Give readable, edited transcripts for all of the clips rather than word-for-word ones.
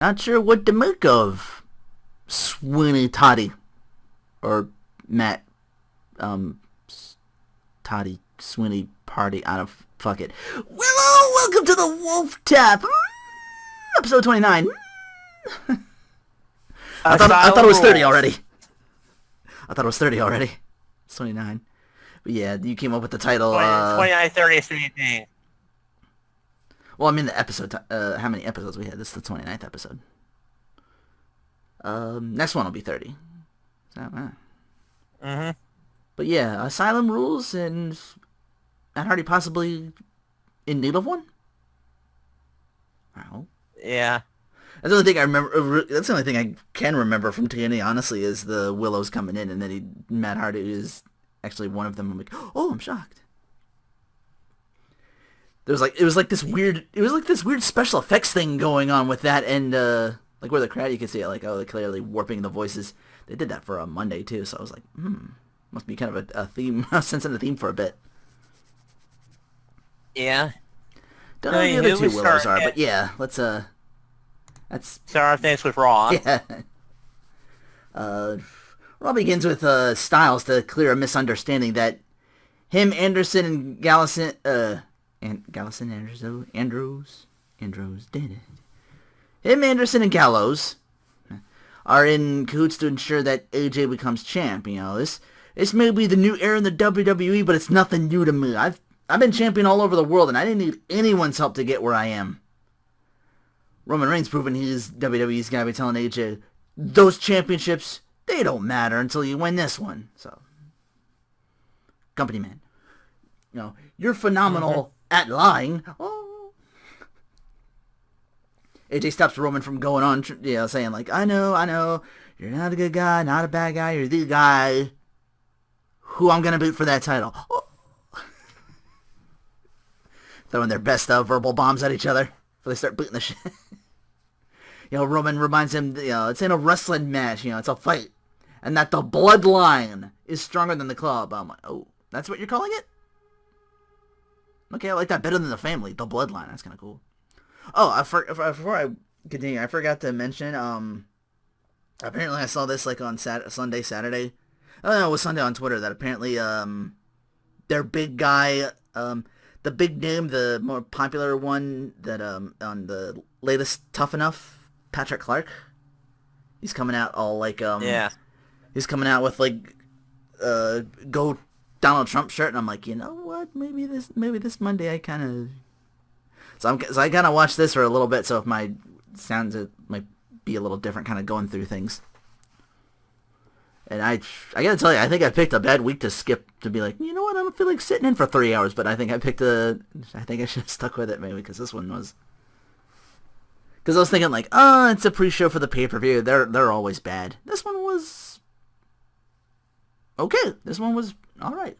Not sure what to make of Sweeney Toddy. Or Matt, Toddy Sweeney Party. I don't, fuck it. Well, welcome to the Wolf Tap. Episode 29. I thought it was 30 already. It's 29. But yeah, you came up with the title. 29, 30 is the thing. Well, I mean the episode. How many episodes we had? This is the 29th episode. Next one will be 30. So, But yeah, Asylum rules, and Matt Hardy possibly in need of one? Wow. Yeah. That's the only thing I remember. That's the only thing I can remember from TNA, honestly, is the Willows coming in, and then Matt Hardy is actually one of them. I'm like, oh, I'm shocked. It was like this weird special effects thing going on with that, and like where the crowd, you could see it, like, oh, they're clearly warping the voices. They did that for a Monday too, so I was like, must be kind of a theme, a sense of the theme for a bit. Yeah. Don't know who the other two Willows are, but yeah, let's that's start our things with Raw. Yeah. Raw begins with Styles to clear a misunderstanding that him, Anderson, and Andrews did it. Him, Anderson, and Gallows are in cahoots to ensure that AJ becomes champ. You know, this may be the new era in the WWE, but it's nothing new to me. I've been champion all over the world, and I didn't need anyone's help to get where I am. Roman Reigns proving he's WWE's guy by telling AJ, those championships, they don't matter until you win this one. So, company man, you know, you're phenomenal at lying. Oh. AJ stops Roman from going on, saying like, I know, you're not a good guy, not a bad guy, you're the guy who I'm gonna boot for that title. Oh. Throwing their best verbal bombs at each other before they start booting the shit. Roman reminds him, it's in a wrestling match, it's a fight. And that the bloodline is stronger than the club. I'm like, oh, that's what you're calling it? Okay, I like that better than the family. The bloodline, that's kind of cool. Oh, before I continue, I forgot to mention, apparently I saw this like on Sunday, Saturday. I don't know, it was Sunday on Twitter, that apparently, their big guy, the big name, the more popular one that on the latest Tough Enough, Patrick Clark, he's coming out all like he's coming out with like go Donald Trump shirt, and I'm like, you know what? Maybe this Monday I kind of so I kind of watched this for a little bit. So if my sounds might be a little different, kind of going through things. And I gotta tell you, I think I picked a bad week to skip, to be like, you know what, I don't feel like sitting in for 3 hours, but I think I should have stuck with it maybe, because this one was, because I was thinking like, oh, it's a pre-show for the pay-per-view, they're always bad. This one was okay. This one was alright.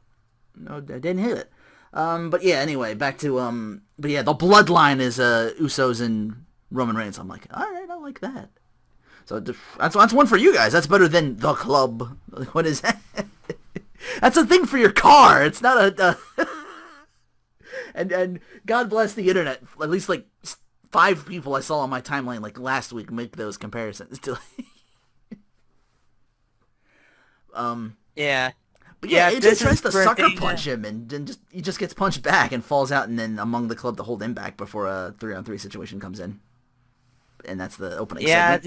No, I didn't hate it. But yeah, anyway, back to, but yeah, the bloodline is Usos and Roman Reigns. I'm like, alright, I like that. So that's one for you guys. That's better than the club. What is that? That's a thing for your car. It's not a... And God bless the internet. At least like 5 people I saw on my timeline like last week make those comparisons. Yeah. But yeah, AJ tries to sucker punch him, and he just gets punched back and falls out, and then among the club to hold him back before a 3-on-3 situation comes in. And that's the opening segment.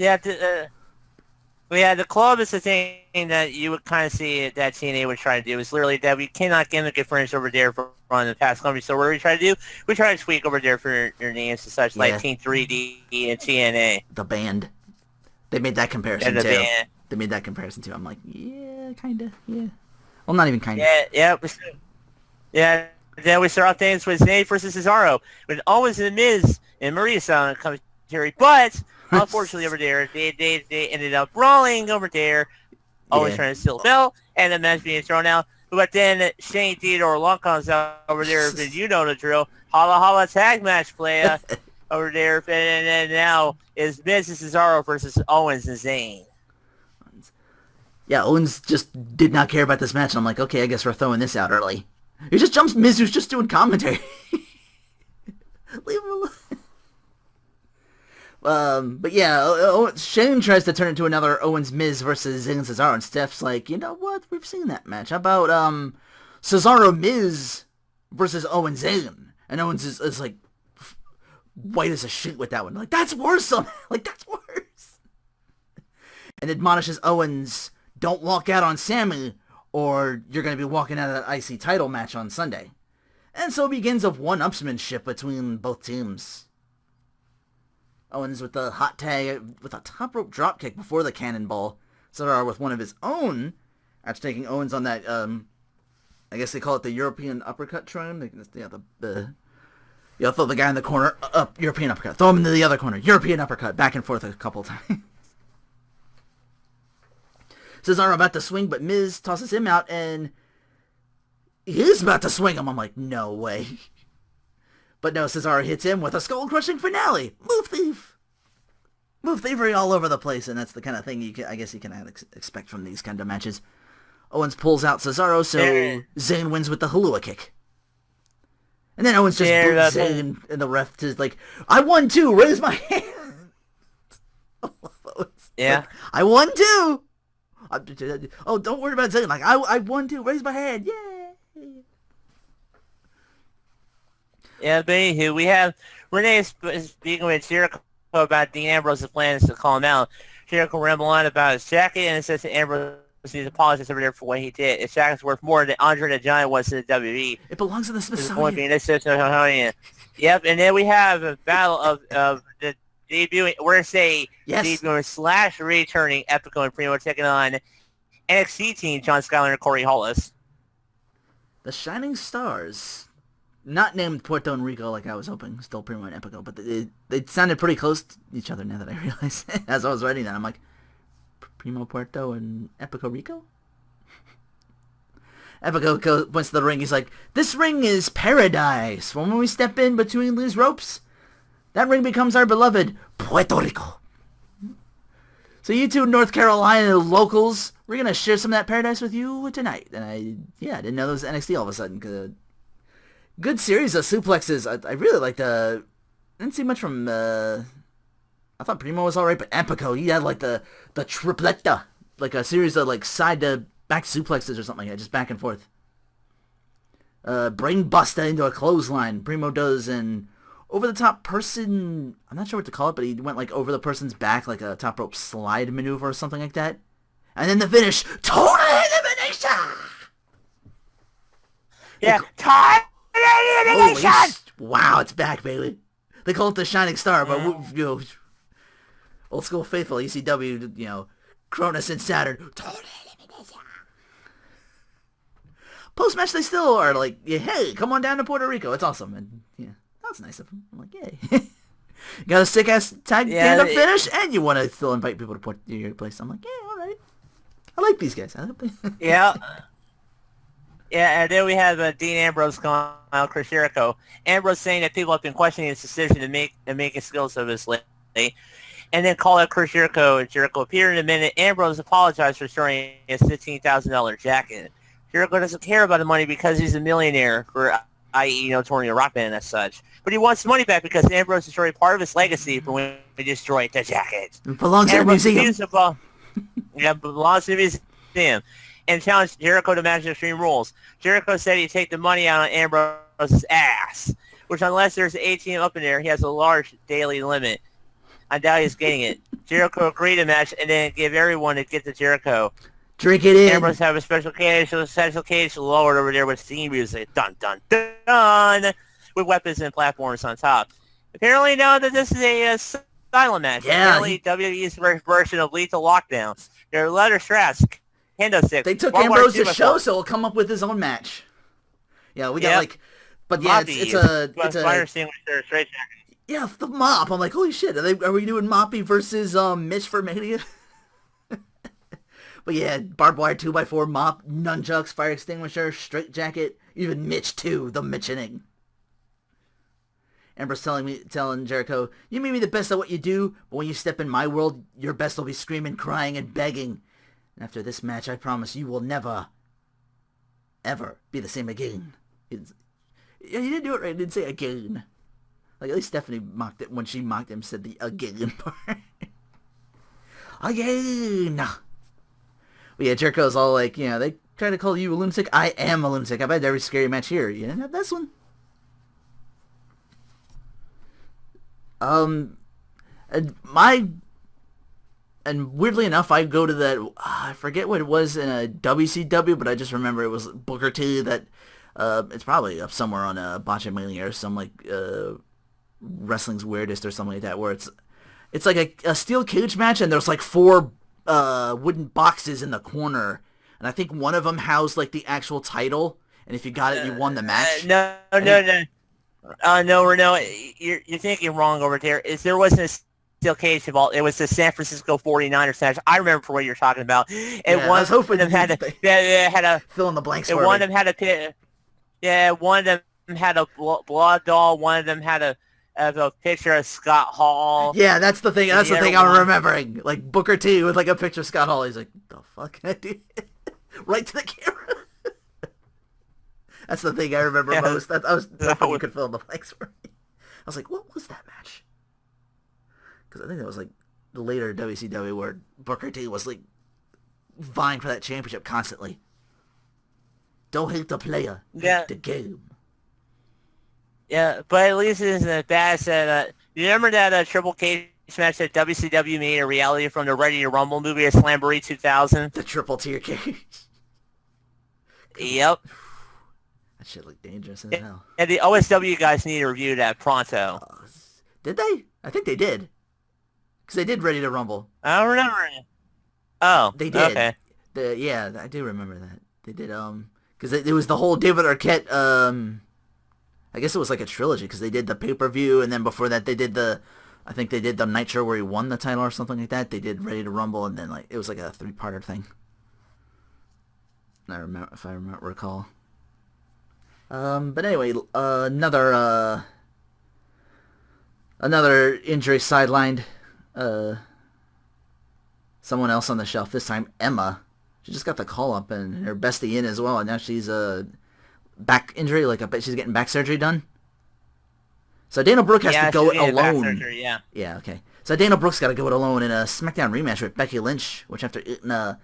The club is the thing that you would kind of see that TNA would try to do. Is literally that we cannot get a good furnish over there for on the past company. So what do we try to do? We try to tweak over there for your names and such, like Team 3D and TNA. The band. They made that comparison, too. Band. They made that comparison, too. I'm like, yeah, kind of, yeah. Well, not even kind of. Yeah. Then we start off things with Zayn versus Cesaro. With always the Miz and Maria sound comes. But unfortunately over there, they ended up brawling over there, always trying to steal the belt, and the match being thrown out. But then Shane Theodore Long comes out over there, and you know the drill. Holla holla tag match play over there, and then now is Miz and Cesaro versus Owens and Zayn. Yeah, Owens just did not care about this match, and I'm like, okay, I guess we're throwing this out early. He just jumps Miz, who's just doing commentary. Leave him alone. But yeah, Shane tries to turn it into another Owens Miz versus Zayn Cesaro, and Steph's like, you know what? We've seen that match. How about Cesaro Miz versus Owens Zayn? And Owens is like white as a sheet with that one. Like, that's worse. Like, that's worse. And admonishes Owens, don't walk out on Sammy, or you're going to be walking out of that IC title match on Sunday. And so begins a one-upsmanship between both teams. Owens with the hot tag with a top rope dropkick before the cannonball. Cesaro with one of his own after taking Owens on that, I guess they call it the European uppercut trone. Throw the guy in the corner, up, European uppercut. Throw him into the other corner, European uppercut, back and forth a couple times. Cesaro about to swing, but Miz tosses him out, and he's about to swing him. I'm like, no way. But no, Cesaro hits him with a skull-crushing finale. Move thief. Move thievery all over the place, and that's the kind of thing I guess you can expect from these kind of matches. Owens pulls out Cesaro, so Zayn wins with the Halua kick. And then Owens just boots Zayn, and the ref is like, I won too, raise my hand. Yeah. Like, I won too. Oh, don't worry about Zayn. Like, I won too, raise my hand, yay. Yeah, but anywho, we have Renee speaking with Jericho about Dean Ambrose's plans to call him out. Jericho ramble on about his jacket, and it says that Ambrose needs to apologize over there for what he did. His jacket's worth more than Andre the Giant was to the WWE. It belongs in the Smithsonian. Yep, and then we have a battle of the debuting, we're going to say debuting / returning Epico and Primo taking on NXT team John Skyler and Corey Hollis. The Shining Stars. Not named Puerto Rico like I was hoping, still Primo and Epico, but they sounded pretty close to each other now that I realize. As I was writing that, I'm like, Primo Puerto and Epico Rico? Epico points to the ring, he's like, this ring is paradise. When we step in between these ropes, that ring becomes our beloved Puerto Rico. So you two North Carolina locals, we're going to share some of that paradise with you tonight. And I didn't know there was NXT all of a sudden. Good series of suplexes. I really liked didn't see much from, I thought Primo was alright, but Epico, he had like the tripleta. Like a series of like side to back suplexes or something like that, just back and forth. Brain buster into a clothesline, Primo does, and over the top person, I'm not sure what to call it, but he went like over the person's back, like a top rope slide maneuver or something like that. And then the finish, total elimination! Yeah, total elimination! Wow, it's back, baby. They call it the Shining Star, but old school faithful ECW, Cronus and Saturn, total elimination. Post-match, they still are like, hey, come on down to Puerto Rico. It's awesome. And that's nice of them. I'm like, yay. You got a sick-ass tag stand-up finish, and you want to still invite people to your place. I'm like, yeah, all right. I like these guys. Yeah. Yeah, and then we have Dean Ambrose calling out Chris Jericho. Ambrose saying that people have been questioning his decision to make his skills of his lately. And then call out Chris Jericho, and Jericho appeared in a minute. Ambrose apologized for throwing his $15,000 jacket. Jericho doesn't care about the money because he's a millionaire, i.e., touring a rock band as such. But he wants the money back because Ambrose destroyed part of his legacy for when he destroyed the jacket. It belongs to the museum. It belongs to the museum. And challenged Jericho to match Extreme Rules. Jericho said he'd take the money out on Ambrose's ass, which unless there's an ATM up in there, he has a large daily limit. I doubt he's getting it. Jericho agreed to match and then give everyone to get to Jericho. Drink it in. Ambrose have a special cage lowered over there with theme music. Dun, dun, dun. With weapons and platforms on top. Apparently now that this is a Asylum match. Yeah. Apparently WWE's version of Lethal Lockdown. They're leather straps. Kendo sticks. They took Ambrose to show, so he'll come up with his own match. Yeah, we got but yeah, it's a fire extinguisher, straight jacket. Yeah, the mop. I'm like, holy shit, are we doing Moppy versus Mitch for Mania? But yeah, barbed wire 2x4 mop, nunchucks, fire extinguisher, straight jacket, even Mitch too, the Mitchening. Ambrose telling Jericho, you may be the best at what you do, but when you step in my world, your best will be screaming, crying, and begging. After this match, I promise you will never, ever be the same again. He didn't do it right. He didn't say again. Like, at least Stephanie mocked it when she mocked him, said the again part. Again! But yeah, Jericho's all like, they try to call you a lunatic. I am a lunatic. I've had every scary match here. You didn't have this one. And weirdly enough, I go to that, I forget what it was in a WCW, but I just remember it was Booker T that, it's probably up somewhere on Botchamania or some, like, Wrestling's Weirdest or something like that, where it's like a steel cage match, and there's like 4 wooden boxes in the corner, and I think one of them housed, like, the actual title, and if you got it, you won the match. No, Reno, you're thinking wrong over there. There wasn't a steel cage involved. It was the San Francisco 49ers match. I remember what you're talking about. And I one was hoping of them had a fill in the blanks and for one me. of them had one of them had a blood doll. One of them had a picture of Scott Hall. Yeah, that's the thing. That's the thing I'm one. remembering. Like Booker T with like a picture of Scott Hall. He's like, "The fuck can I do?" Right to the camera. That's the thing I remember most. I was hoping you could fill in the blanks for me. I was like, "What was that match?" Because I think that was like the later WCW where Booker T was like vying for that championship constantly. Don't hate the player, hate the game. Yeah, but at least it isn't as bad as you remember that Triple Cage match that WCW made a reality from the Ready to Rumble movie at Slamboree 2000? The triple tier cage. Yep. That shit looked dangerous as hell. And the OSW guys need to review that pronto. Did they? I think they did. Because they did Ready to Rumble. I don't remember. Oh, they did. Okay. Yeah, I do remember that. They did, because it was the whole David Arquette, I guess it was like a trilogy, because they did the pay-per-view, and then before that they did I think they did the Nitro where he won the title or something like that. They did Ready to Rumble, and then like it was like a 3-parter thing. I remember, if I recall. But anyway, another injury sidelined. Someone else on the shelf, this time Emma. She just got the call up, and her bestie in as well, and now she's back injury, like I bet she's getting back surgery done. So Dana Brooke has to go it alone. Back surgery, yeah. Yeah, okay. So Dana Brooke's got to go it alone in a SmackDown rematch with Becky Lynch, which after eating a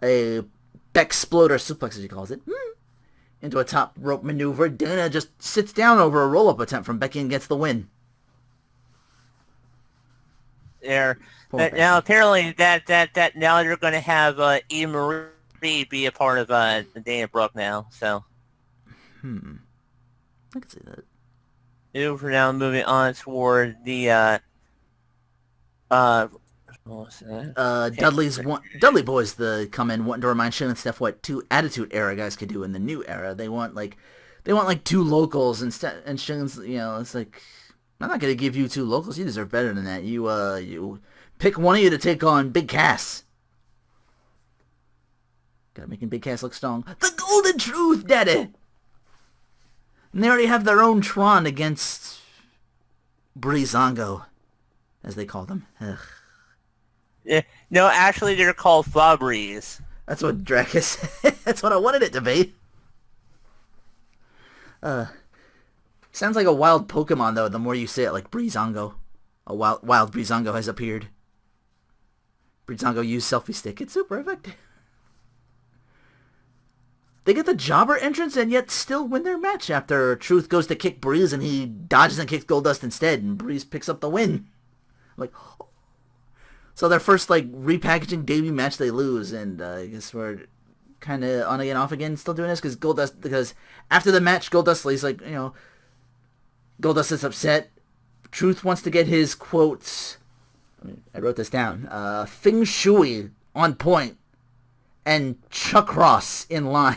Beck-sploder suplex, as she calls it, into a top rope maneuver, Dana just sits down over a roll-up attempt from Becky and gets the win. There. Now apparently that now you're going to have E. Marie be a part of Dana Brooke now. So. I can see that. We're now moving on toward the Dudley boys come in wanting to remind Shane and Steph what 2 Attitude Era guys could do in the new era. They want like 2 locals instead, and Shane's it's like, I'm not gonna give you 2 locals. You deserve better than that. You pick one of you to take on Big Cass. Gotta make Big Cass look strong. The Golden Truth, daddy. And they already have their own Tron against Breezango, as they call them. Ugh. Yeah, no, actually they're called Fabries. That's what Dracus. That's what I wanted it to be. Sounds like a wild Pokemon though. The more you say it, like Breezango, a wild Breezango has appeared. Breezango used selfie stick. It's super effective. They get the jobber entrance and yet still win their match after Truth goes to kick Breeze and he dodges and kicks Goldust instead, and Breeze picks up the win. Like, oh. So their first like repackaging debut match they lose, and I guess we're kind of on again, off again, still doing this because after the match, Goldust is like, Goldust is upset. Truth wants to get his quotes. I wrote this down. Feng Shui on point. And Chuck Ross in line.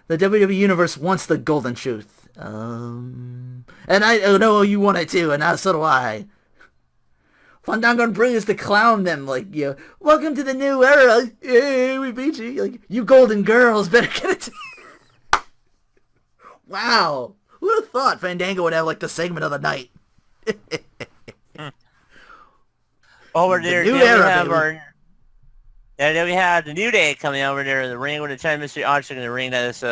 The WWE Universe wants the Golden Truth. And I know you want it too, and so do I. Fandango and Breeze to clown them, like, welcome to the new era. Yay, we beat you. Like, you golden girls better get it. Wow. Who would have thought Fandango would have, like, the segment of the night? Over there, the new era, baby. And then we have the New Day coming over there in the ring with the China Mystery Object in the ring. That is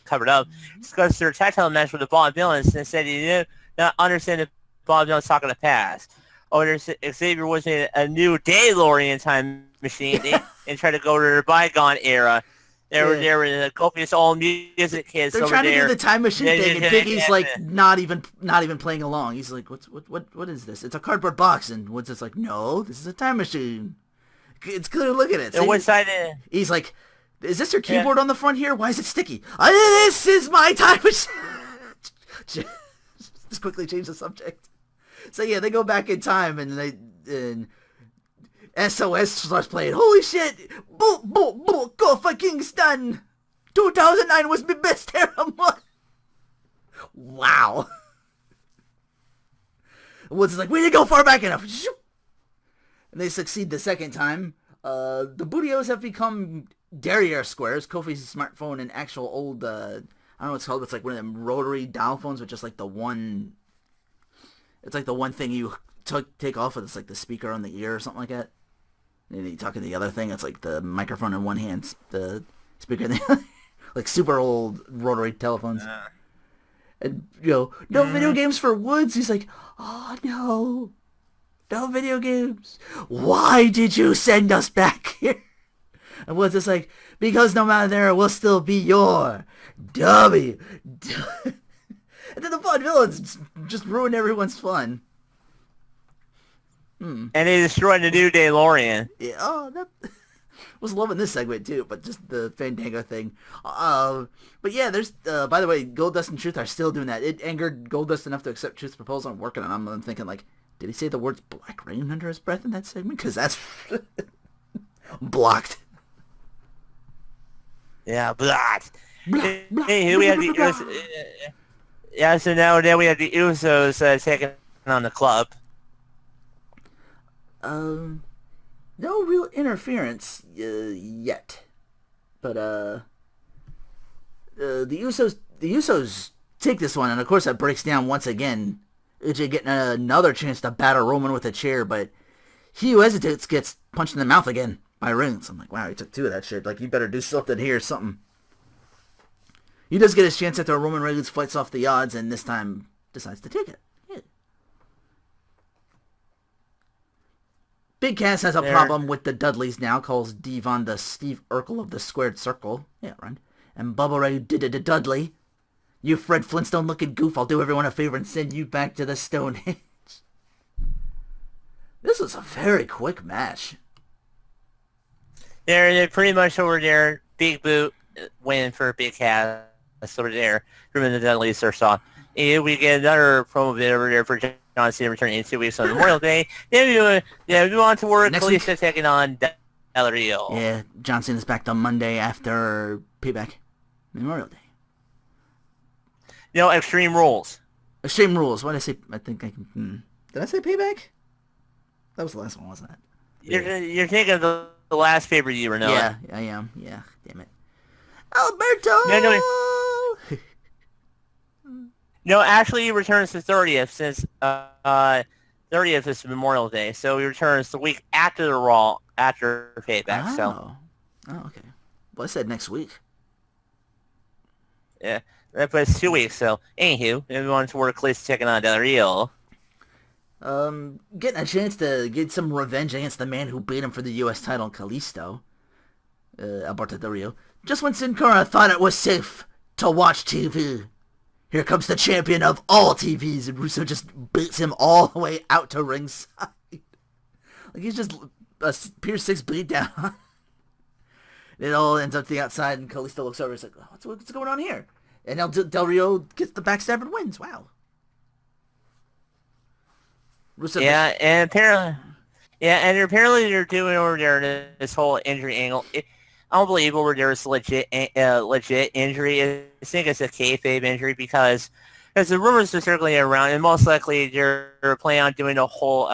covered up, discussed their tag title match with the Bond villains and said he did not understand the Bond villains talking the past. Xavier was in a new day Lorean time machine and tried to go to their bygone era. They were the copious old music kids. They're over trying there. to do the time machine thing, and Biggie's like not even playing along. He's like, what is this? It's a cardboard box, and Woods is like, no, this is a time machine. It's clear. Look at it. And one side. He's like, is this your keyboard on the front here? Why is it sticky? This is my time machine. Just quickly change the subject. So yeah, they go back in time, and SOS starts playing. Holy shit! Go for Kingston! 2009 was my best era month! Wow. Woods is like, we didn't go far back enough. And they succeed the second time. The Bootios have become derriere squares. Kofi's smartphone and actual old, I don't know what it's called, but it's like one of them rotary dial phones with just like the one... It's like the one thing you take off with. It's like the speaker on the ear or something like that. And you talk to the other thing. It's like the microphone in one hand, the speaker in the other. Like super old rotary telephones. And, no video games for Woods. He's like, oh no. No video games. Why did you send us back here? And Woods is like, because no matter there, we'll still be your dummy. And then the Bond villains just ruin everyone's fun. And they destroyed the New Day Lorean. Yeah, was loving this segment too, but just the Fandango thing. But yeah, there's, by the way, Goldust and Truth are still doing that. It angered Goldust enough to accept Truth's proposal. I'm working on it. I'm thinking, like, did he say the words Black Rain under his breath in that segment? Because that's blocked. Yeah, blocked. Hey, we have the... Yeah, so now we have the Usos taking on the club. No real interference yet, but the Usos take this one, and of course that breaks down once again. AJ getting another chance to batter Roman with a chair, but he who hesitates gets punched in the mouth again by Reigns. I'm like, wow, he took two of that shit. Like, you better do something here, something. He does get his chance after Roman Reigns fights off the odds, and this time decides to take it. Yeah. Big Cass has a problem with the Dudleys now, calls Devon the Steve Urkel of the Squared Circle. Yeah, right. And Bubba Ray Dudley. You Fred Flintstone looking goof, I'll do everyone a favor and send you back to the Stone Age. This was a very quick match. They're pretty much over there. Big boot win for Big Cass over there. From the Dudleys are soft. And we get another promo bit over there for John Cena returning in 2 weeks on Memorial Day. Then we move on to work. Kalisto taking on Del Rio. Yeah, John Cena's back on Monday after Payback. Memorial Day. Extreme Rules. Extreme Rules. What did I say? I think I can... Did I say Payback? That was the last one, wasn't it? You're thinking of the last pay-per-view you were knowing. Yeah, I am. Yeah, damn it. Alberto! No, actually he returns the 30th since 30th is Memorial Day. So he returns the week after the Raw, after Payback. Oh, okay. Well, I said next week. Yeah, but it's 2 weeks, so anywho, we want to work Kalisto taking on Del Rio. Getting a chance to get some revenge against the man who beat him for the U.S. title, Kalisto. Alberto Del Rio. Just when Sin Cara thought it was safe to watch TV, here comes the champion of all TVs, and Russo just beats him all the way out to ringside. Like, he's just a Pier 6 beat down. It all ends up to the outside, and Kalisto looks over and is like, what's going on here? And Del Rio gets the backstab and wins. Wow. Russo and apparently they're doing over there this whole injury angle. Unbelievable. There's legit injury. I think it's a kayfabe injury because the rumors are circulating around, and most likely they're planning on doing a whole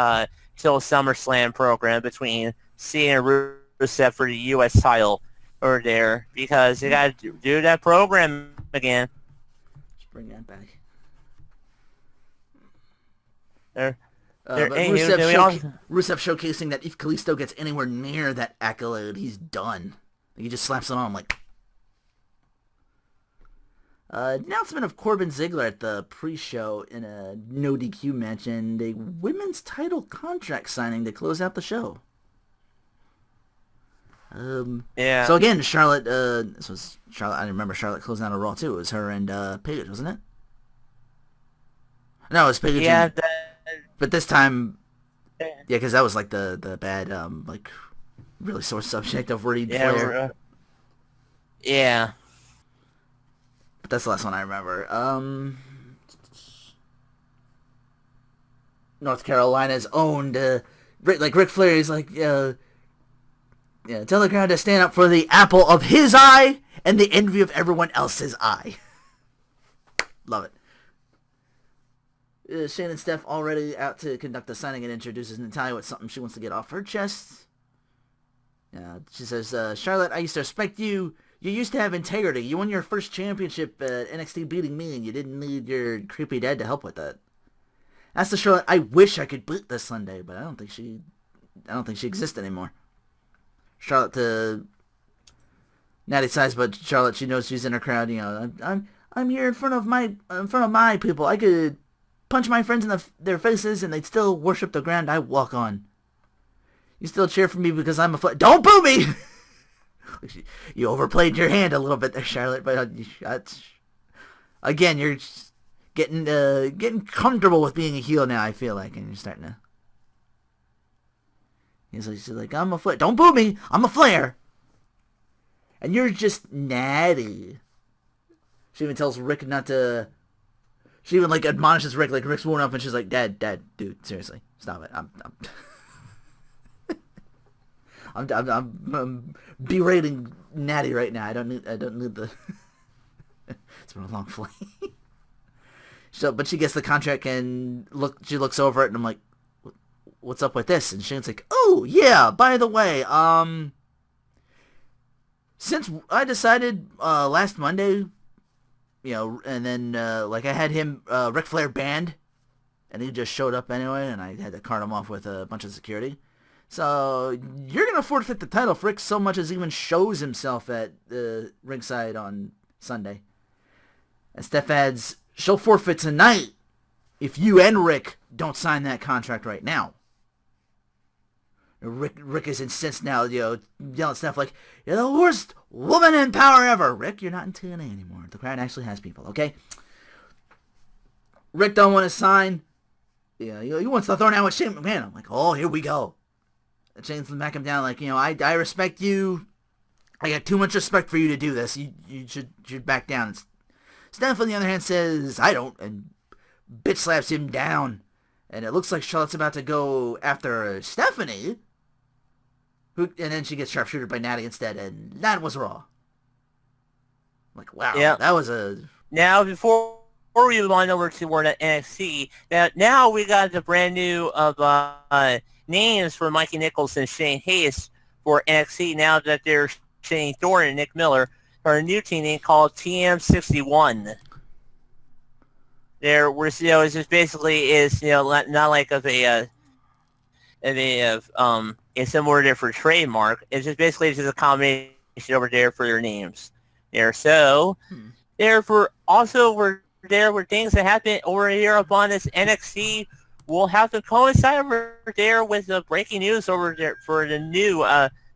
till SummerSlam program between Cena and Rusev for the U.S. title over there because they got to do that program again. Just bring that back. Rusev showcasing that if Kalisto gets anywhere near that accolade, he's done. He just slaps it on like... Announcement of Corbin Ziggler at the pre-show in a no DQ match and a women's title contract signing to close out the show. Yeah. So again, Charlotte, this was Charlotte, I remember Charlotte closing out a Raw too. It was her and Paige, wasn't it? No, it was Paige. Yeah. But this time, yeah, because that was like the bad, like, really sore subject of Reed Flair. Yeah. But that's the last one I remember. North Carolina's owned, like Ric Flair is like, tell the crowd to stand up for the apple of his eye and the envy of everyone else's eye. Love it. Shane and Steph already out to conduct the signing and introduces Natalya with something she wants to get off her chest. She says, Charlotte, I used to respect you. You used to have integrity. You won your first championship at NXT beating me, and you didn't need your creepy dad to help with that. As to Charlotte, I wish I could beat this Sunday, but I don't think she exists anymore. Charlotte to Natty sighs, but Charlotte, she knows she's in her crowd. I'm here in front of my people. I could punch my friends in their faces, and they'd still worship the ground I walk on. You still cheer for me because I'm a Don't boo me! You overplayed your hand a little bit there, Charlotte, but again, you're getting comfortable with being a heel now, I feel like, and you're starting to... She's like, I'm a Flair. Don't boo me! I'm a Flair! And you're just natty. She even tells Rick not to... She even, like, admonishes Rick, like, Rick's worn up, and she's like, Dad, dude, seriously, stop it. I'm berating Natty right now. I don't need the... It's been a long flight. But she gets the contract and she looks over it, and I'm like, what's up with this? And Shane's like, oh, yeah, by the way, since I decided last Monday, and then like I had him, Ric Flair banned, and he just showed up anyway, and I had to cart him off with a bunch of security. So you're going to forfeit the title if Rick so much as even shows himself at the ringside on Sunday. And Steph adds, she'll forfeit tonight if you and Rick don't sign that contract right now. Rick is incensed now, yelling at Steph like, you're the worst woman in power ever. Rick, you're not in TNA anymore. The crowd actually has people, okay? Rick don't want to sign. Yeah, he wants to throw down with Shane McMahon. I'm like, oh, here we go. And Shane's back him down like, I respect you. I got too much respect for you to do this. You should back down. Steph, on the other hand, says, I don't, and bitch slaps him down. And it looks like Charlotte's about to go after Stephanie, and then she gets sharpshooted by Natty instead, and that was Raw. I'm like, wow, yeah. That was a... Now, before we move on over to NXT, now we got the brand new names for Mikey Nichols and Shane Hayes for NXT, now that they're Shane Thorne and Nick Miller, for a new team name called TM61. There was, it's just basically not like a similar there for trademark. It's just basically just a combination over there for their names. There, so therefore also we're things that happen over here upon this NXT will have to coincide over there with the breaking news over there for the new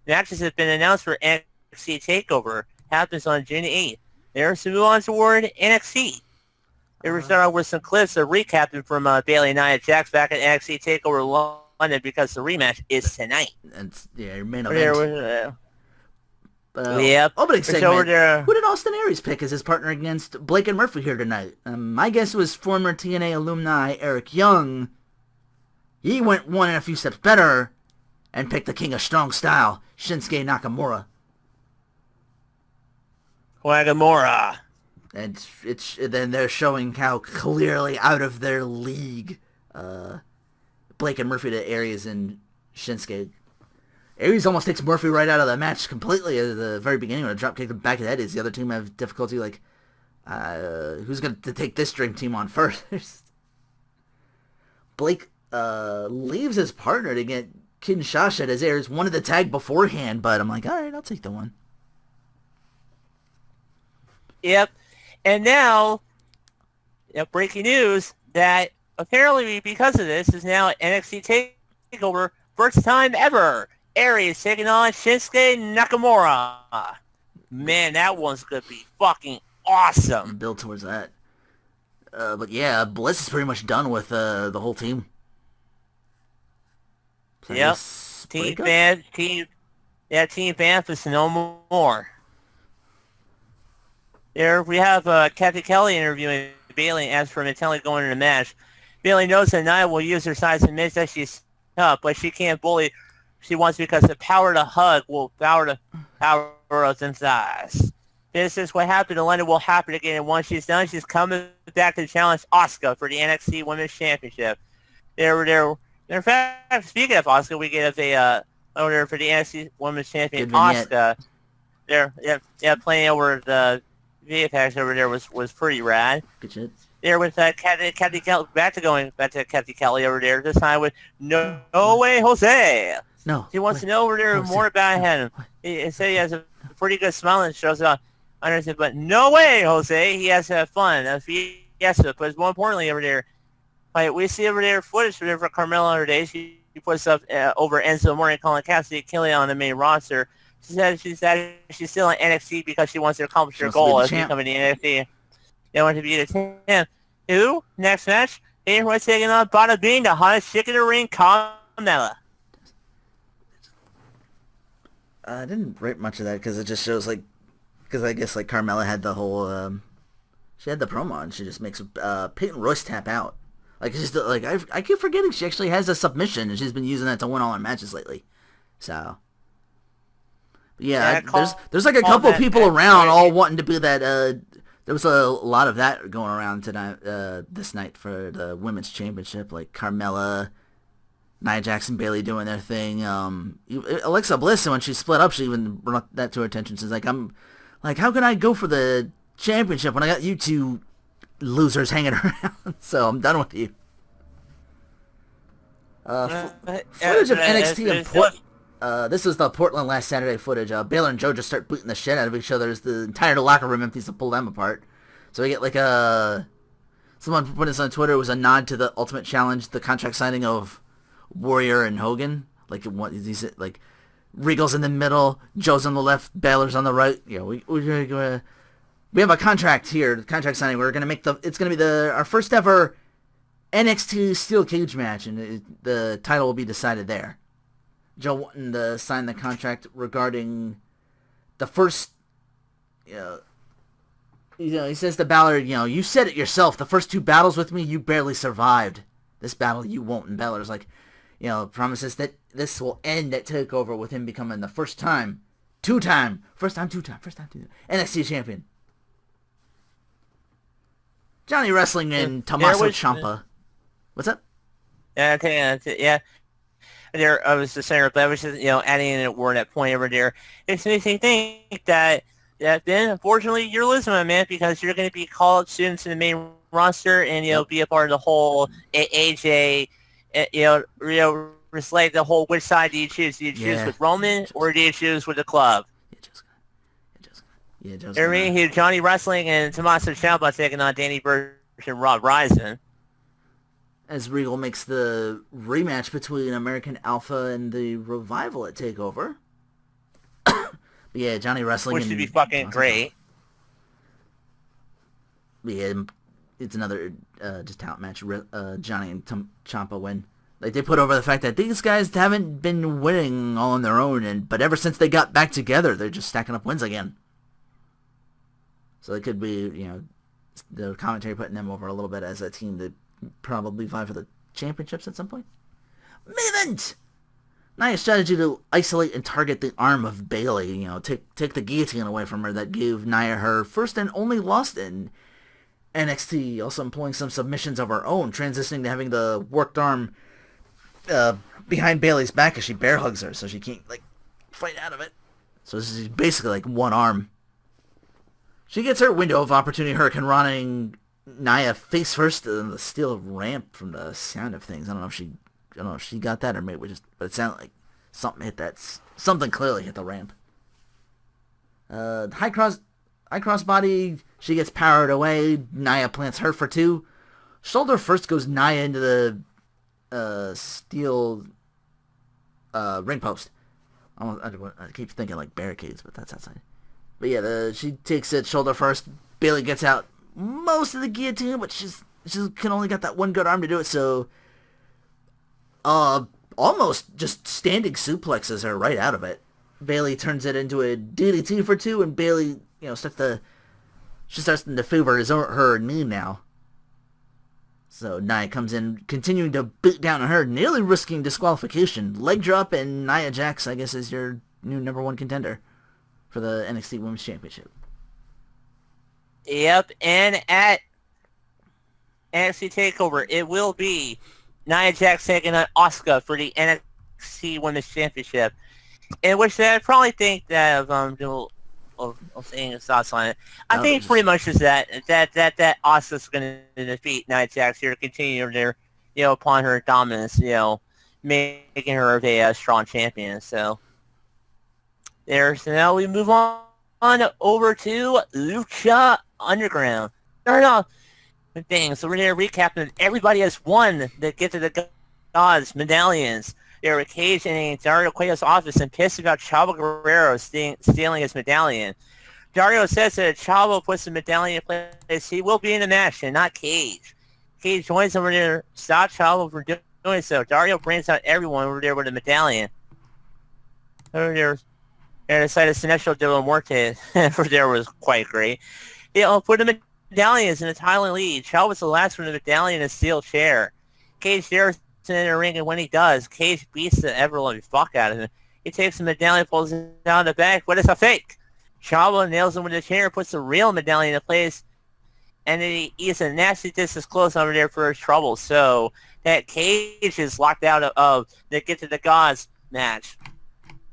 matches that have been announced for NXT Takeover. Happens on June 8th. There's to move on toward NXT. They were starting with some clips of recapping from Bayley and Nia Jax back at NXT TakeOver London because the rematch is tonight. And your main event. Yep. Opening segment. Who did Austin Aries pick as his partner against Blake and Murphy here tonight? My guess was former TNA alumni Eric Young. He went one and a few steps better and picked the king of strong style, Shinsuke Nakamura. Wagamora. And then they're showing how clearly out of their league Blake and Murphy to Aries and Shinsuke. Aries almost takes Murphy right out of the match completely at the very beginning when a drop kick him back of the head. The other team have difficulty like, who's going to take this dream team on first? Blake leaves his partner to get Kinshasa as Aries wanted the tag beforehand, but I'm like, all right, I'll take the one. Yep. And now, breaking news that apparently because of this is now NXT TakeOver first time ever. Aries taking on Shinsuke Nakamura. Man, that one's gonna be fucking awesome. Build towards that. But yeah, Bliss is pretty much done with the whole team. So Yep. Team Banff is no more. There we have Kathy Kelly interviewing Bayley and asks for Natalia going in the match. Bayley knows that Nia will use her size and admits that she's tough, but she can't bully. She wants because the power to hug will power to power of them thighs. This is what happened to London will happen again, and once she's done, she's coming back to challenge Asuka for the NXT Women's Championship. In fact, speaking of Asuka, we get a order for the NXT Women's Champion Asuka. Playing over the VA packs over there was pretty rad. Good shit. There with Kathy Kelly, back to Kathy Kelly over there. This time with No Way Jose. No. He wants to know over there more about him. He said he has a pretty good smile and shows up. Understood, but no way, Jose. He has to have fun. Yes, but more importantly over there, we see over there footage for Carmella over there. She puts up over Enzo Amore calling Cassidy Kelly on the main roster. She said she's still in NXT because she wants to accomplish her goal of becoming the NXT. They want to be the champ. Who? Next match? We're taking on Bada Bean, the hottest chick in the ring, Carmella. I didn't rate much of that because it just shows because I guess Carmella had the whole she had the promo and she just makes Peyton Royce tap out. It's just I keep forgetting she actually has a submission and she's been using that to win all her matches lately. So yeah, there's a couple people around all wanting to be that. There was a lot of that going around tonight, this night for the women's championship, like Carmella, Nia Jackson, Bayley doing their thing. Alexa Bliss, when she split up, she even brought that to her attention. She's like, how can I go for the championship when I got you two losers hanging around? So I'm done with you. Footage of NXT and Portland. This is the Portland last Saturday footage. Baylor and Joe just start booting the shit out of each other as the entire locker room empties to pull them apart. So we get someone put this on Twitter. It was a nod to the Ultimate Challenge, the contract signing of Warrior and Hogan. Regal's in the middle, Joe's on the left, Baylor's on the right. We have a contract here, the contract signing. We're gonna it's gonna be our first ever NXT Steel Cage match, and the title will be decided there. Joe wanting to sign the contract regarding the first, he says to Balor, you said it yourself, the first two battles with me, you barely survived. This battle, you won't. And Balor's promises that this will end at TakeOver with him becoming the first time NXT champion. Johnny Wrestling and Tommaso Ciampa. What's up? Yeah, okay, yeah. There, I was just saying, but I was just, adding in a word at point over there. It makes me think that then, unfortunately, you're losing, my man, because you're going to be called up soon to the main roster and, be a part of the whole AJ, like the whole, which side do you choose? Do you choose with Roman or do you choose with the club? Johnny Wrestling and Tommaso Ciampa taking on Danny Burch and Rob Ryzen. As Regal makes the rematch between American Alpha and the Revival at TakeOver. Johnny Wrestling. Which would be fucking great. It's another just talent match. Johnny and Ciampa win. They put over the fact that these guys haven't been winning all on their own, but ever since they got back together, they're just stacking up wins again. So it could be, the commentary putting them over a little bit as a team that probably vie for the championships at some point. Main event! Nia's strategy to isolate and target the arm of Bayley, take the guillotine away from her that gave Nia her first and only loss in NXT, also employing some submissions of her own, transitioning to having the worked arm behind Bayley's back as she bear hugs her, so she can't, fight out of it. So this is basically one arm. She gets her window of opportunity, Hurricane Running Nia face first in the steel ramp from the sound of things. I don't know if she got that or maybe but it sounded like something hit that. Something clearly hit the ramp. High High crossbody, she gets powered away. Nia plants her for 2. Shoulder first goes Nia into the steel ring post. I keep thinking like barricades, but that's outside. But yeah, she takes it shoulder first. Bayley gets out most of the guillotine, but she can only got that one good arm to do it, so almost just standing suplexes her right out of it. Bayley turns it into a DDT for 2, and Bayley, starts to favor her knee now. So Nia comes in, continuing to beat down on her, nearly risking disqualification. Leg drop, and Nia Jax, I guess, is your new number 1 contender for the NXT Women's Championship. Yep, and at NXT TakeOver, it will be Nia Jax taking on Asuka for the NXT Women's Championship. In which I probably think that of saying his thoughts on it. I think pretty much is that Asuka's going to defeat Nia Jax here to continue their, upon her dominance, making her a strong champion. So now we move on over to Lucha Underground. Start off with things. So we're going to recap that everybody has won the Get to the Gods medallions. They were caged in Dario Cueto's office and pissed about Chavo Guerrero stealing his medallion. Dario says that if Chavo puts the medallion in place, he will be in the match and not Cage. Cage joins over there to stop Chavo from doing so. Dario brings out everyone over there with a medallion. Over there, the sight of Sinestro de la Muerte over there was quite great. They all put the medallions in the title lead. Chavo was the last one in the medallion in a steel chair. Cage dares in the ring, and when he does, Cage beats the ever-loving fuck out of him. He takes the medallion, pulls it out of the bag, but it's a fake. Chavo nails him with a chair, puts the real medallion in place, and then he eats a nasty distance close over there for his trouble. So that Cage is locked out of the Get to the Gods match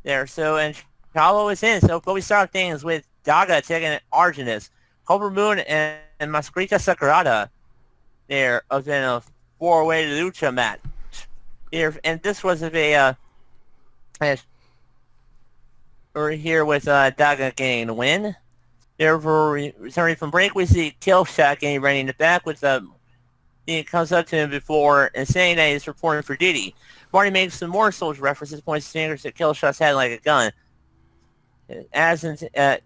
there. So, and Chavo is in. So, but we start things with Daga taking Argenus, Cobra Moon, and Mascarita Sagrada there in a 4-way lucha match. Here, and this was we're here with Daga getting the win. Therefore, returning from break, we see Killshot getting ready in the back with he comes up to him before and saying that he's reporting for duty. Marty makes some more soldier references, points his fingers at Killshot's head like a gun. Kicks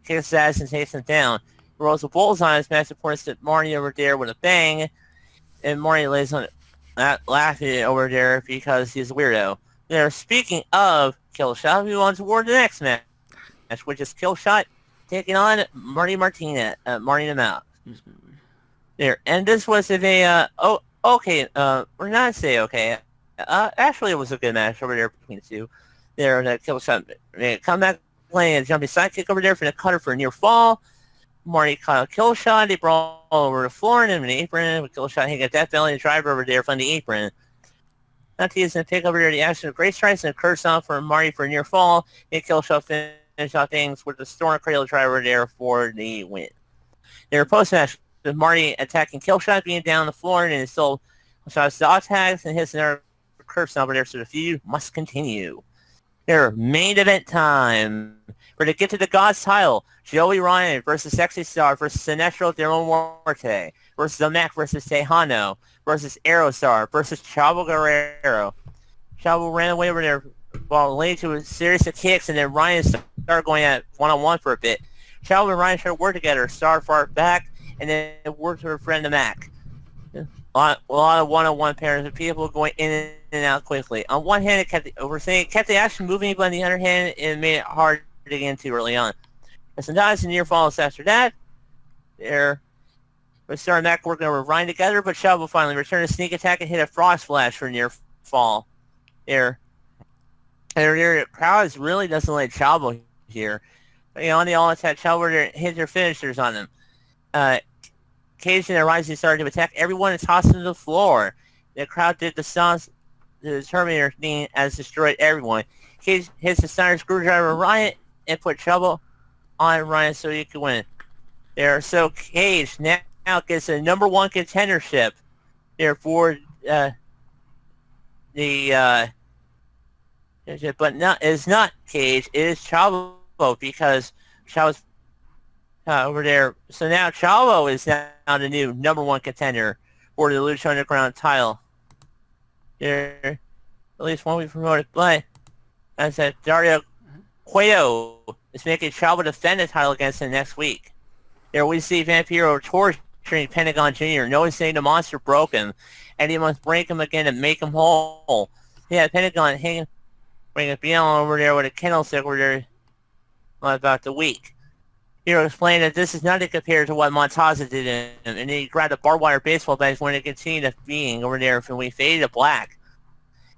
his ass and takes him down. He rolls a bullseye on his mask and points at Marty over there with a bang, and Marty lays on it. Not laughing over there because he's a weirdo. There, speaking of Killshot, we move on toward the next match, which is Killshot taking on Marty Martinez, Marty the Mouse. There, and this was we're not say okay. Actually, it was a good match over there between the two. There, that Killshot come back playing a jumping sidekick over there for the cutter for a near fall. Marty caught a Killshot. They brawl over the floor and in an apron. With Killshot hitting a death belly and driver over there from the apron. Nazi is going to take over there the action of Great Strikes and a curse off for Marty for a near fall. And Killshot finish off things with the Storm Cradle driver there for the win. Their post-match with Marty attacking Killshot, being down on the floor, and it's still shots dodge tags and hits another curse over there, so the feud must continue. Their main event time. For to get to the Gods title, Joey Ryan versus Sexy Star versus Sinestro de la Muerte versus The Mac versus Tejano versus Aerostar versus Chavo Guerrero. Chavo ran away over there while leading to a series of kicks, and then Ryan started going at one-on-one for a bit. Chavo and Ryan tried to work together, Star far back, and then worked with her friend The Mac. A lot of one-on-one pairs of people going in and out quickly. On one hand, it kept the action moving, but on the other hand, it made it hard to get into early on. And some dives and near falls after that. There, we started Mac working over Ryan together, but Chavo finally returned a sneak attack and hit a frost flash for near fall. There, the crowd really doesn't like Chavo here. On the all attack, Chavo hit their finishers on them. Cage and Rising started to attack everyone and tossed them to the floor. The crowd did the Terminator thing as destroyed everyone. Cage hits the Steiner screwdriver Ryan and put Chavo on Ryan so he could win. There, so Cage now gets a number 1 contendership. Therefore, but it's not Cage. It is Chavo because Chavo's over there. So now Chavo is now the new number one contender for the Lucha Underground title. There, at least one we promoted, but as I said, Dario Cueto is making Chavo defend the title against him next week. There we see Vampiro torturing Pentagon Jr., noticing the monster broken, and he must break him again and make him whole. Yeah, Pentagon hanging, bringing Beyond over there with a candlestick over there about the week. Hero explained that this is nothing compared to what Montaza did in him, and he grabbed a barbed wire baseball bat when it continued being over there from we faded to black.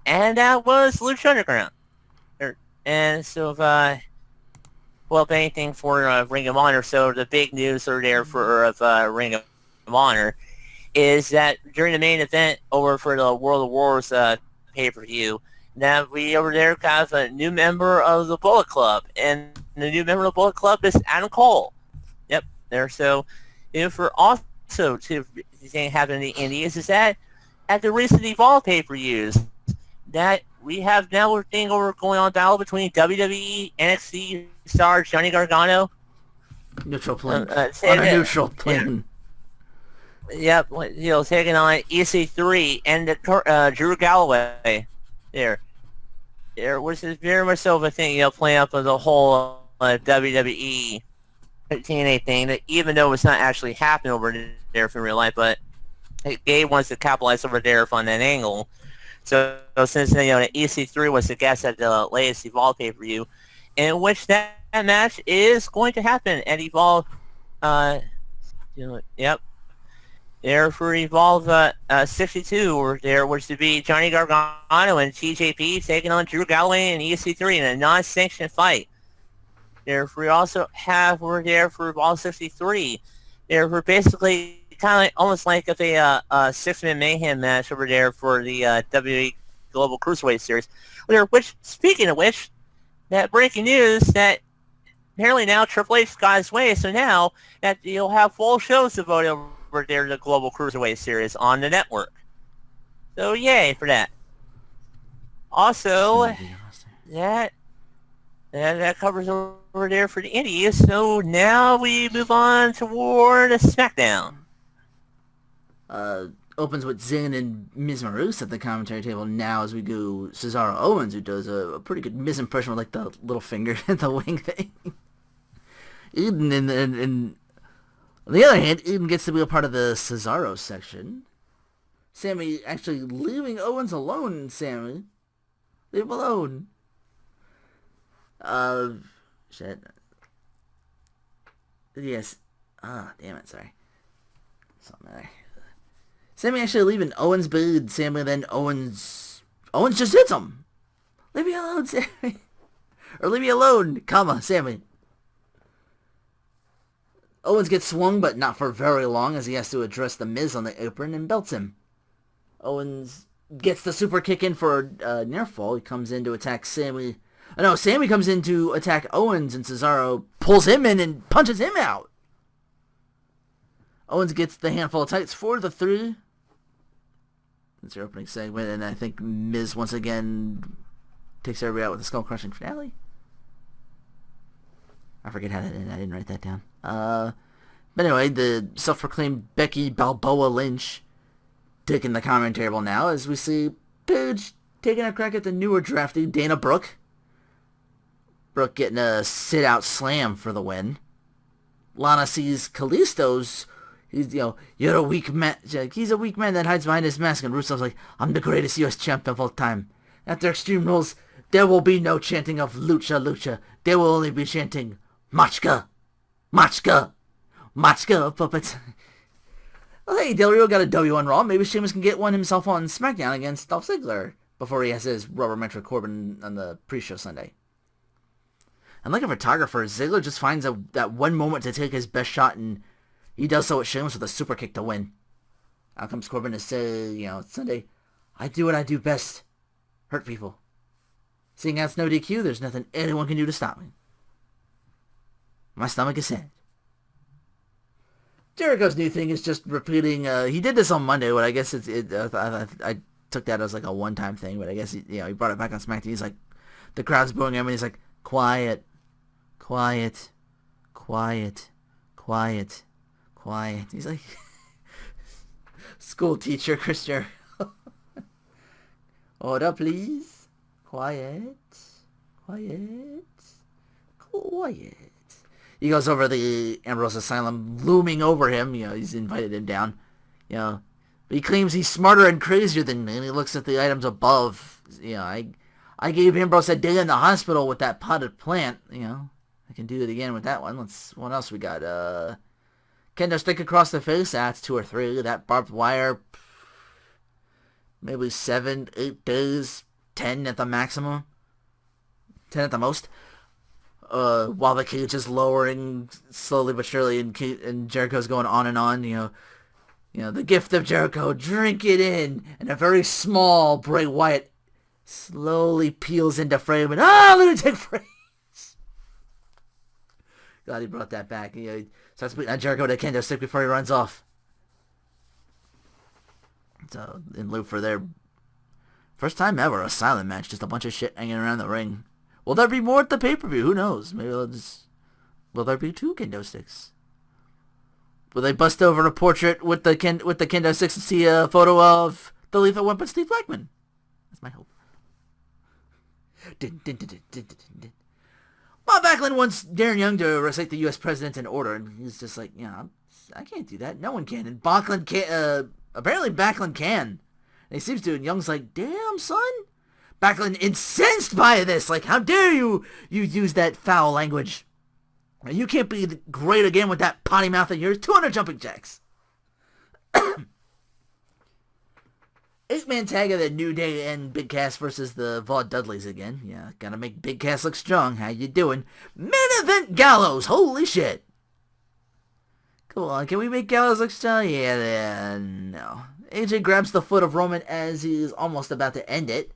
And that was Lucha Underground. And so, well, if anything for Ring of Honor, so the big news over there for Ring of Honor is that during the main event over for the World of Wars pay-per-view, that we over there have a new member of the Bullet Club, and the new member of the Bullet Club is Adam Cole. Yep, there. So, for also to happen in the Indies is that at the recent Evolve pay-per-views, that we have now a thing over going on battle between WWE, NXT star Johnny Gargano. Neutral plane. On a neutral plane. Yep, taking on EC3 and Drew Galloway. There was very much so of a thing, playing up of the whole WWE TNA thing, that even though it's not actually happening over there in real life, but Gabe wants to capitalize over there on that angle. So since the EC3 was the guest at the latest Evolve pay-per-view, in which that match is going to happen at Evolve. Yep. There for Evolve 62, or there was to be Johnny Gargano and TJP taking on Drew Galloway and EC3 in a non-sanctioned fight. Therefore, we also have, we're there for Evolve 63. Therefore, basically kind of almost like if a six-man mayhem match over there for the WWE Global Cruiserweight Series. Which, speaking of which, that breaking news that apparently now Triple H got his way, so now that you'll have full shows devoted over there to the Global Cruiserweight Series on the network. So yay for that. Also, that covers over there for the Indies. So now we move on toward SmackDown. Opens with Zayn and Miz Maurice at the commentary table now as we go Cesaro Owens, who does a pretty good Miz impression with like the little finger and the wing thing. Eden and on the other hand, Eden gets to be a part of the Cesaro section. Sammy actually leaving Owens alone, Sammy. Leave him alone. Shit. Yes. Damn it, sorry. Something there. Sammy actually leaving Owens booed Sammy, then Owens just hits him. Leave me alone, Sammy. Or leave me alone, comma, Sammy. Owens gets swung, but not for very long, as he has to address the Miz on the apron and belts him. Owens gets the super kick in for near fall. He comes in to attack Sammy. No, Sammy comes in to attack Owens, and Cesaro pulls him in and punches him out. Owens gets the handful of tights for the 3. That's your opening segment, and I think Miz once again takes everybody out with a skull-crushing finale. I forget how that ended. I didn't write that down. But anyway, the self-proclaimed Becky Balboa Lynch taking the commentary table now, as we see Paige taking a crack at the newer draftee Dana Brooke. Brooke getting a sit-out slam for the win. Lana sees Kalisto's. You're a weak man. He's a weak man that hides behind his mask, and Rusev's like, I'm the greatest U.S. champ of all time. After Extreme Rules, there will be no chanting of Lucha Lucha. There will only be chanting Machka, Machka, Machka, puppets. Well, hey, Del Rio got a W on Raw. Maybe Sheamus can get one himself on SmackDown against Dolph Ziggler before he has his rubber match with Corbin on the pre-show Sunday. And like a photographer, Ziggler just finds that one moment to take his best shot, and he does so with Sheamus with a super kick to win. Out comes Corbin to say, Sunday, I do what I do best. Hurt people. Seeing as it's no DQ, there's nothing anyone can do to stop me. My stomach is sad. Jericho's new thing is just repeating, he did this on Monday, but I guess I took that as like a one-time thing, but I guess he brought it back on SmackDown. He's like, the crowd's booing him, and he's like, quiet, quiet, quiet, quiet. He's like school teacher Chris Jericho. Order, please. Quiet. He goes over the Ambrose Asylum, looming over him. He's invited him down. But he claims he's smarter and crazier than me, and he looks at the items above. I gave Ambrose a day in the hospital with that potted plant. I can do it again with that one. What else we got? Kendo stick across the face. That's 2 or 3. That barbed wire, maybe 7, 8 days, 10 at the maximum, 10 at the most. While the cage is lowering slowly but surely, and Jericho's going on and on. The gift of Jericho, drink it in, and a very small Bray Wyatt slowly peels into frame, and lunatic phrase. Glad he brought that back. He starts beating on Jericho with a kendo stick before he runs off. So, in loop for their first time ever, a silent match, just a bunch of shit hanging around the ring. Will there be more at the pay-per-view? Who knows? Maybe will there be 2 kendo sticks? Will they bust over a portrait with the kendo sticks and see a photo of the Lethal Weapon Steve Blackman? That's my hope. Bob Backlund wants Darren Young to recite the U.S. President in order, and he's just like, I can't do that. No one can. And Backlund can't. Apparently Backlund can. And he seems to, and Young's like, damn, son. Backlund incensed by this. Like, how dare you use that foul language? You can't be great again with that potty mouth of yours. 200 jumping jacks. 8-man tag of the New Day and Big Cass versus the Vaude Dudleys again. Yeah, gotta make Big Cass look strong. How you doing? Main event Gallows. Holy shit. Come on, can we make Gallows look strong? Yeah, no. AJ grabs the foot of Roman as he's almost about to end it.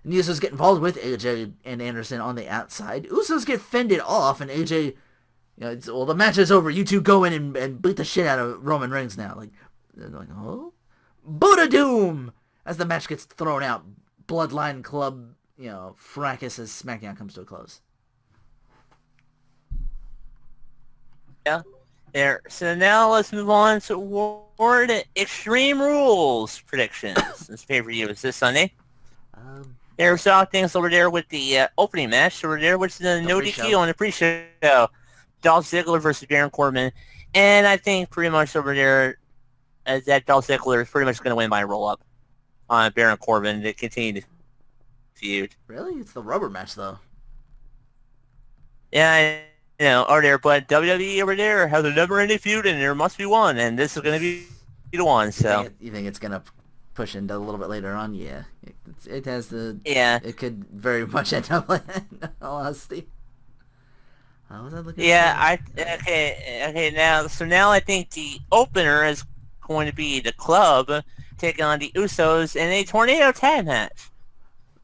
And the Usos get involved with AJ and Anderson on the outside. Usos get fended off, and AJ, the match is over. You two go in and beat the shit out of Roman Reigns now. They're like, oh? Buddha Doom! As the match gets thrown out, Bloodline Club, fracas as SmackDown comes to a close. Yeah. There. So now let's move on toward Extreme Rules predictions. This pay-per-view is this Sunday. There are some things over there with the opening match over there, which is the no DQ on the pre-show. Dolph Ziggler versus Baron Corbin. And I think pretty much over there that Dolph Ziggler is pretty much going to win by a roll-up on Baron Corbin to continue the feud. Really? It's the rubber match, though. Yeah, over there, but WWE over there has a never-ending feud, and there must be one, and this is going to be the one, so. You think it's going to push into a little bit later on? Yeah. It has the... Yeah. It could very much end up like that, in all honesty. How was I looking at okay, now I think the opener is going to be the Club taking on the Usos in a Tornado Tag match.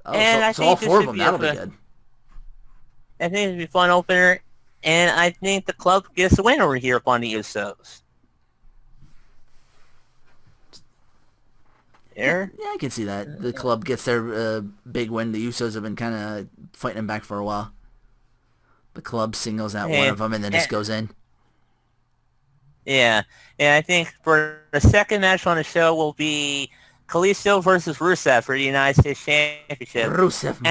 Oh, and I think all 4 of them, that'll be good. I think it'll be a fun opener, and I think the Club gets a win over here upon the Usos. There? Yeah, I can see that. The Club gets their big win. The Usos have been kind of fighting them back for a while. The Club singles out one of them and then just goes in. Yeah, and I think for the second match on the show will be Kalisto versus Rusev for the United States Championship. Rusev and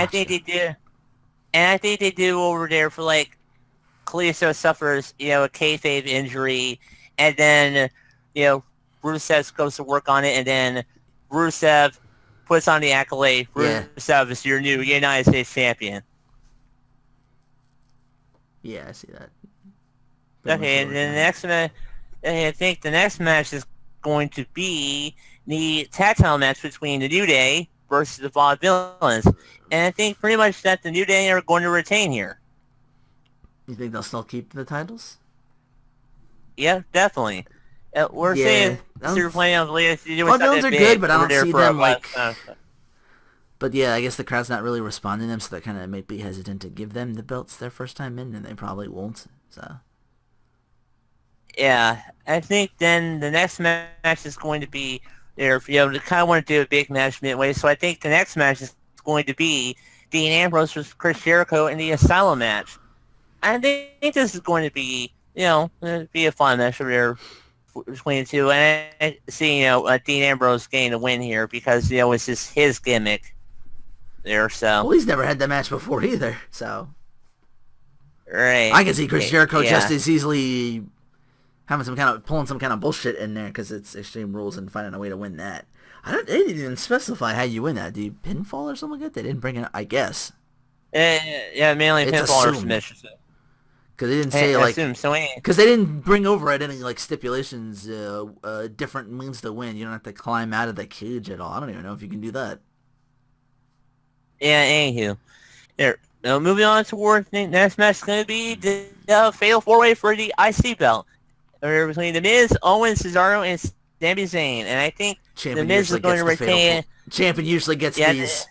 I think they do over there for Kalisto suffers, a kayfabe injury, and then, Rusev goes to work on it, and then Rusev puts on the accolade. Rusev is your new United States Champion. Yeah, I see that. Okay, and then the next match, I think the next match is going to be the tag title match between the New Day versus the Vaude Villains. And I think pretty much that the New Day are going to retain here. You think they'll still keep the titles? Yeah, definitely. We're saying you're playing on the latest. Vaude Villains are good, but I don't see them But yeah, I guess the crowd's not really responding to them, so they kind of may be hesitant to give them the belts their first time in, and they probably won't. So. Yeah, I think then the next match is going to be there. They kind of want to do a big match midway, so I think the next match is going to be Dean Ambrose versus Chris Jericho in the Asylum match. I think this is going to be it'd be a fun match over there between the two. And I see, Dean Ambrose getting the win here because, it's just his gimmick there, so. Well, he's never had that match before either, so. Right. I can see Chris Jericho Yeah. just as easily pulling some kind of bullshit in there because it's Extreme Rules and finding a way to win that. They didn't even specify how you win that. Do you pinfall or something like that? They didn't bring it, I guess. Yeah, mainly It's pinfall or assumed. submission. Because they didn't say, because they didn't bring over at any, stipulations, different means to win. You don't have to climb out of the cage at all. I don't even know if you can do that. Yeah, anywho. There. Now, moving on toward the next match is going to be the Fatal 4-Way for the IC belt. Between The Miz, Owen, Cesaro, and Sami Zayn. And I think The Miz is going to retain... Champion usually gets these.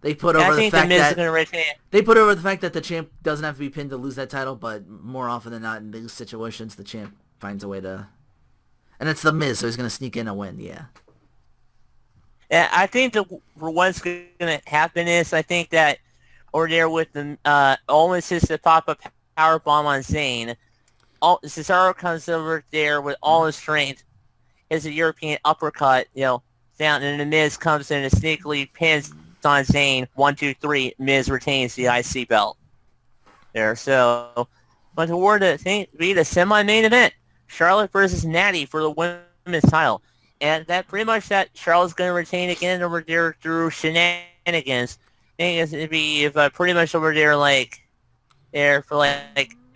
They put I over the think fact The Miz that... is going to retain... They put over the fact that the champ doesn't have to be pinned to lose that title, but more often than not in these situations, the champ finds a way to... And it's The Miz, so he's going to sneak in a win, yeah. Yeah, I think that for what's going to happen is, I think that over there with the Owen says to pop a power bomb on Zayn. Cesaro comes over there with all his strength. His a European uppercut, down, and the Miz comes in and sneakily pins on Zayn. 1, 2, 3. Miz retains the IC belt. There, so but toward the semi-main event, Charlotte versus Natty for the women's title, and that pretty much that Charlotte's going to retain again over there through shenanigans. I think it's gonna be pretty much over there for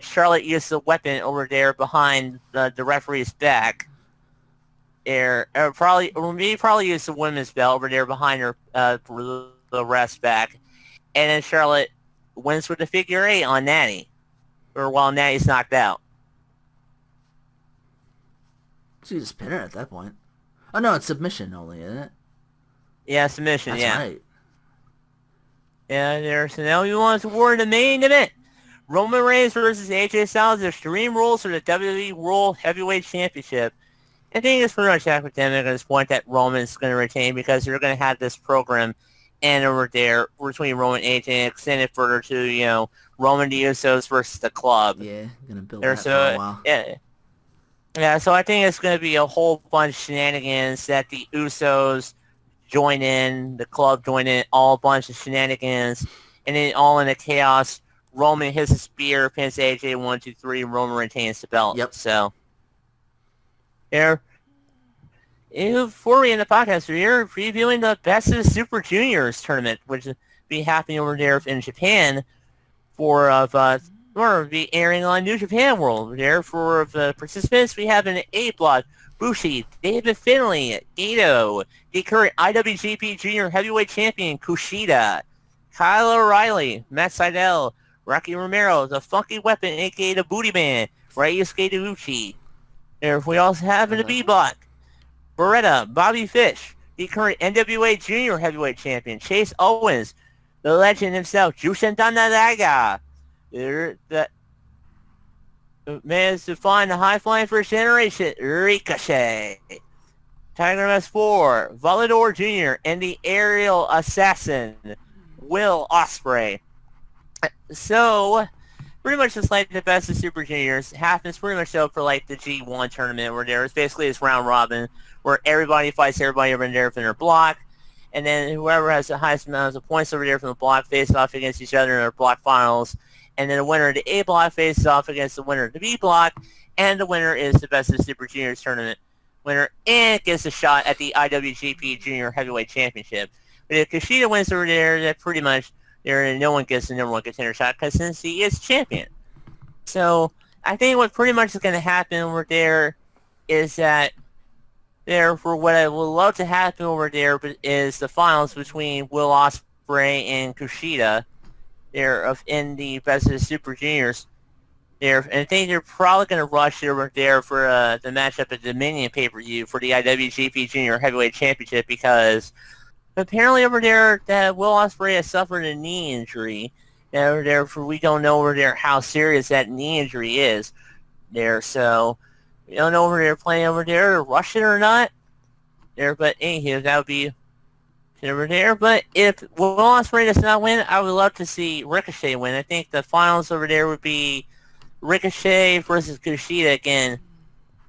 Charlotte used the weapon over there behind the referee's back. Probably use the women's belt over there behind her for the ref's back, and then Charlotte wins with the figure 8 on Natty, or while Natty's knocked out. So you just pin her at that point. Oh no, it's submission only, isn't it? Yeah, submission. That's yeah. Right. Yeah, so now we want toward the main event. Roman Reigns versus AJ Styles, Extreme Rules for the WWE World Heavyweight Championship. I think it's pretty much academic at this point that Roman's going to retain because they're going to have this program and over there between Roman and AJ and extend it further to, Roman the Usos versus the club. Yeah, going to build that for a while. Yeah, so I think it's going to be a whole bunch of shenanigans that the Usos join in, the club join in, all a bunch of shenanigans, and then all in the chaos, Roman hits a spear, pins AJ 1, 2, 3, Roman retains the belt. Yep. So, before we end the podcast, we're previewing the Best of the Super Juniors tournament, which will be happening over there in Japan or be airing on New Japan World. There for the participants, we have an A block. Bushi, David Finlay, Ito, the current IWGP Junior Heavyweight Champion Kushida, Kyle O'Reilly, Matt Sydal, Rocky Romero, the Funky Weapon, aka the Booty Man, Ryusuke Taguchi. There, we also have in the B block, Beretta, Bobby Fish, the current NWA Junior Heavyweight Champion, Chase Owens, the legend himself, Jushin Thunder Liger, the managed to find the high-flying first generation, Ricochet, Tiger Mask 4, Volador Jr., and the aerial assassin, Will Ospreay. So, pretty much just like the Best of Super Juniors happens pretty much so for the G1 tournament where there's basically this round robin where everybody fights everybody over there from their block, and then whoever has the highest amount of points over there from the block face off against each other in their block finals. And then the winner of the A block faces off against the winner of the B block, and the winner is the Best of the Super Juniors tournament winner and gets a shot at the IWGP Junior Heavyweight Championship. But if Kushida wins over there, that pretty much no one gets the number one contender shot because since he is champion. So I think what pretty much is going to happen over there is that for what I would love to happen over there is the finals between Will Ospreay and Kushida. In the Best of the Super Juniors. And I think they're probably going to rush over there for the matchup at Dominion pay-per-view for the IWGP Junior Heavyweight Championship because apparently over there that Will Ospreay has suffered a knee injury. Therefore, we don't know over there how serious that knee injury is. So we don't know over there playing over there to rush it or not. But anyhow, that would be over there. But if Will Ospreay does not win, I would love to see Ricochet win. I think the finals over there would be Ricochet versus Kushida again.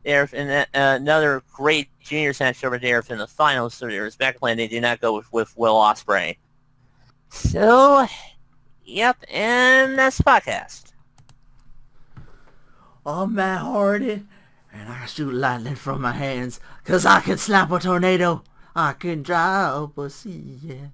There in another great juniors match over there in the finals. So respectively, they did not go with Will Ospreay. So, yep, and that's the podcast. I'm Matt Hardy, and I shoot lightning from my hands, 'cause I can slap a tornado, I can drop a sea, yeah.